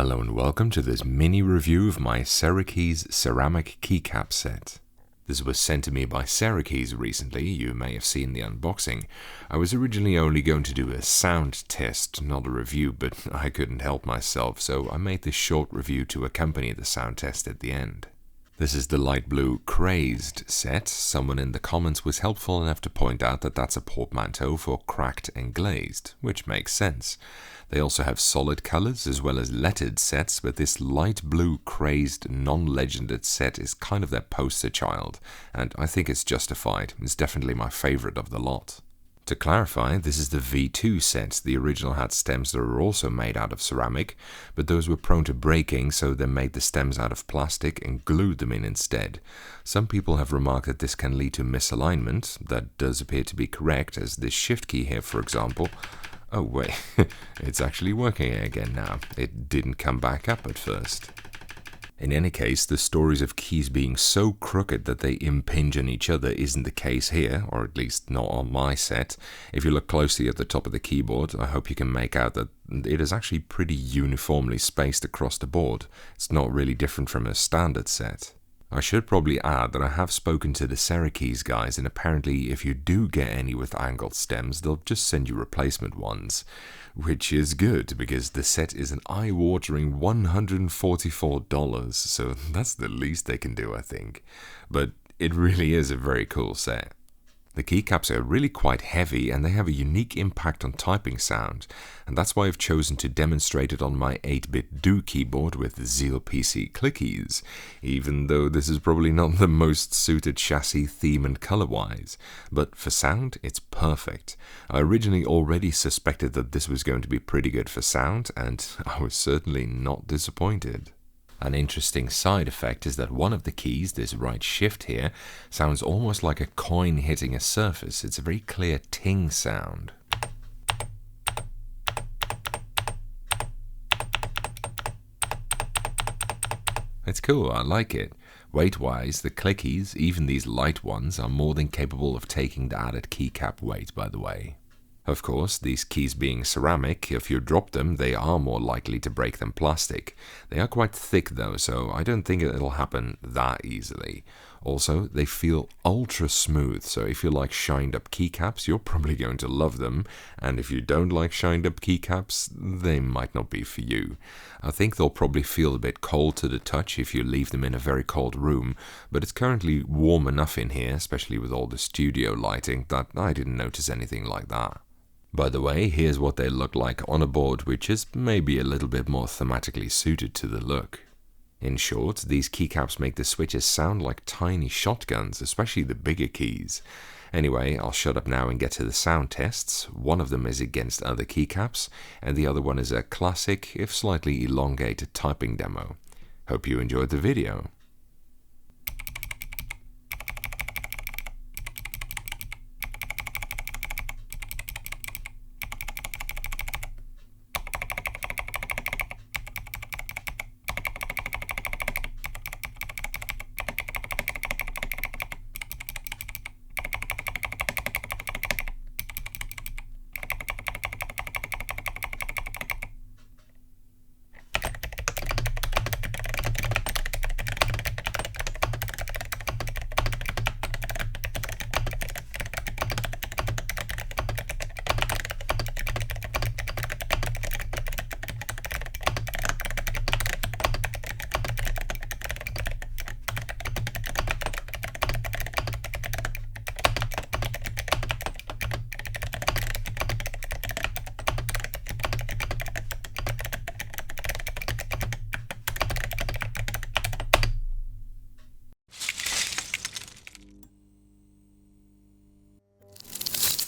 Hello and welcome to this mini review of my Cerakeys ceramic keycap set. This was sent to me by Cerakeys recently. You may have seen the unboxing. I was originally only going to do a sound test, not a review, but I couldn't help myself, so I made this short review to accompany the sound test at the end. This is the light blue Crazed set. Someone in the comments was helpful enough to point out that that's a portmanteau for cracked and glazed, which makes sense. They also have solid colors as well as lettered sets, but this light blue Crazed non-legended set is kind of their poster child, and I think it's justified. It's definitely my favorite of the lot. To clarify, this is the V2 set. The original had stems that were also made out of ceramic, but those were prone to breaking, so they made the stems out of plastic and glued them in instead. Some people have remarked that this can lead to misalignment. That does appear to be correct, as this shift key here, for example. Oh wait, it's actually working again now. It didn't come back up at first. In any case, the stories of keys being so crooked that they impinge on each other isn't the case here, or at least not on my set. If you look closely at the top of the keyboard, I hope you can make out that it is actually pretty uniformly spaced across the board. It's not really different from a standard set. I should probably add that I have spoken to the Cerakeys guys, and apparently if you do get any with angled stems, they'll just send you replacement ones. Which is good, because the set is an eye-watering $144, so that's the least they can do, I think. But it really is a very cool set. The keycaps are really quite heavy, and they have a unique impact on typing sound, and that's why I've chosen to demonstrate it on my 8BitDo keyboard with ZealPC Clickiez, even though this is probably not the most suited chassis theme and color-wise. But for sound, it's perfect. I originally already suspected that this was going to be pretty good for sound, and I was certainly not disappointed. An interesting side effect is that one of the keys, this right shift here, sounds almost like a coin hitting a surface. It's a very clear ting sound. It's cool, I like it. Weight-wise, the Clickiez, even these light ones, are more than capable of taking the added keycap weight, by the way. Of course, these keys being ceramic, if you drop them, they are more likely to break than plastic. They are quite thick though, so I don't think it'll happen that easily. Also, they feel ultra smooth, so if you like shined up keycaps, you're probably going to love them, and if you don't like shined up keycaps, they might not be for you. I think they'll probably feel a bit cold to the touch if you leave them in a very cold room, but it's currently warm enough in here, especially with all the studio lighting, that I didn't notice anything like that. By the way, here's what they look like on a board which is maybe a little bit more thematically suited to the look. In short, these keycaps make the switches sound like tiny shotguns, especially the bigger keys. Anyway, I'll shut up now and get to the sound tests. One of them is against other keycaps, and the other one is a classic, if slightly elongated typing demo. Hope you enjoyed the video.